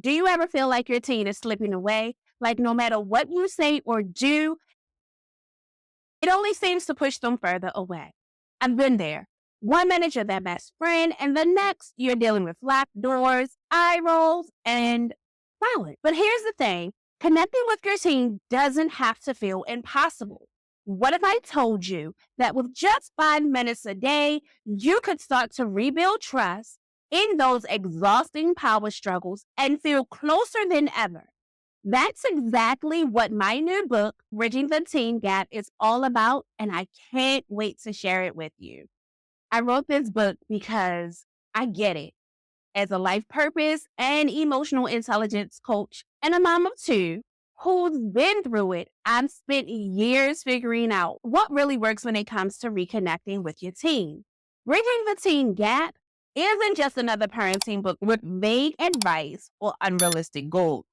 Do you ever feel like your teen is slipping away? Like no matter what you say or do, it only seems to push them further away. I've been there. One minute you're their best friend, and the next you're dealing with locked doors, eye rolls, and silence. But here's the thing, connecting with your teen doesn't have to feel impossible. What if I told you that with just 5 minutes a day, you could start to rebuild trust in those exhausting power struggles and feel closer than ever? That's exactly what my new book, Bridging the Teen Gap, is all about, and I can't wait to share it with you. I wrote this book because I get it. As a life purpose and emotional intelligence coach and a mom of two who's been through it, I've spent years figuring out what really works when it comes to reconnecting with your teen. Bridging the Teen Gap isn't just another parenting book with vague advice or unrealistic goals.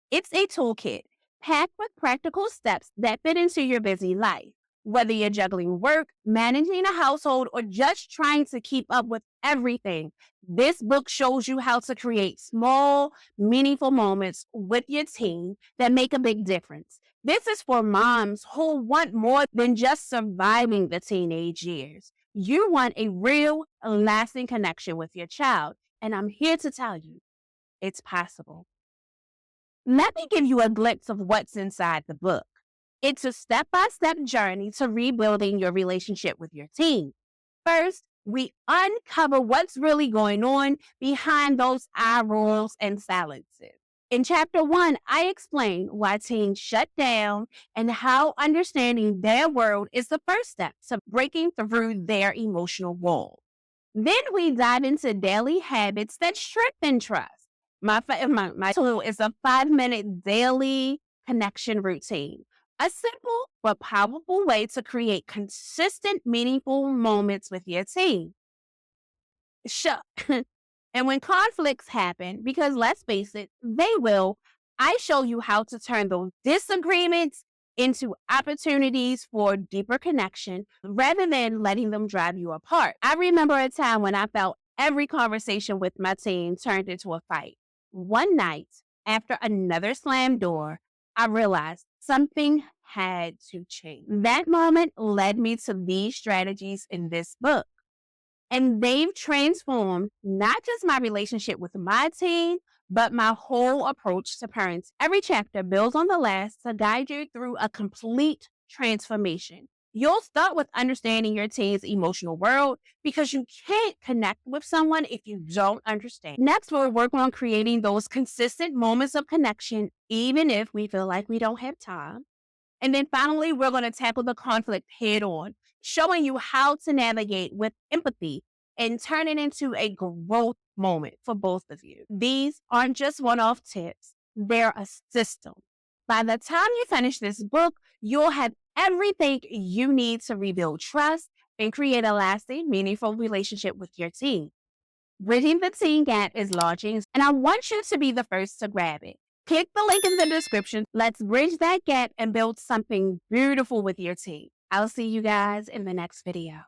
It's a toolkit packed with practical steps that fit into your busy life. Whether you're juggling work, managing a household, or just trying to keep up with everything, this book shows you how to create small, meaningful moments with your teen that make a big difference. This is for moms who want more than just surviving the teenage years. You want a real, lasting connection with your child. And I'm here to tell you, it's possible. Let me give you a glimpse of what's inside the book. It's a step-by-step journey to rebuilding your relationship with your teen. First, we uncover what's really going on behind those eye rolls and silences. In chapter 1, I explain why teens shut down and how understanding their world is the first step to breaking through their emotional wall. Then we dive into daily habits that strengthen trust. My tool is a 5 minute daily connection routine, a simple but powerful way to create consistent, meaningful moments with your team. Sure. And when conflicts happen, because let's face it, they will, I show you how to turn those disagreements into opportunities for deeper connection rather than letting them drive you apart. I remember a time when I felt every conversation with my team turned into a fight. One night, after another slammed door, I realized something had to change. That moment led me to these strategies in this book. And they've transformed not just my relationship with my teen, but my whole approach to parents. Every chapter builds on the last to guide you through a complete transformation. You'll start with understanding your teen's emotional world because you can't connect with someone if you don't understand. Next, we'll work on creating those consistent moments of connection, even if we feel like we don't have time. And then finally, we're going to tackle the conflict head on, showing you how to navigate with empathy and turn it into a growth moment for both of you. These aren't just one-off tips. They're a system. By the time you finish this book, you'll have everything you need to rebuild trust and create a lasting, meaningful relationship with your teen. Bridging the Teen Gap is launching, and I want you to be the first to grab it. Click the link in the description. Let's bridge that gap and build something beautiful with your team. I'll see you guys in the next video.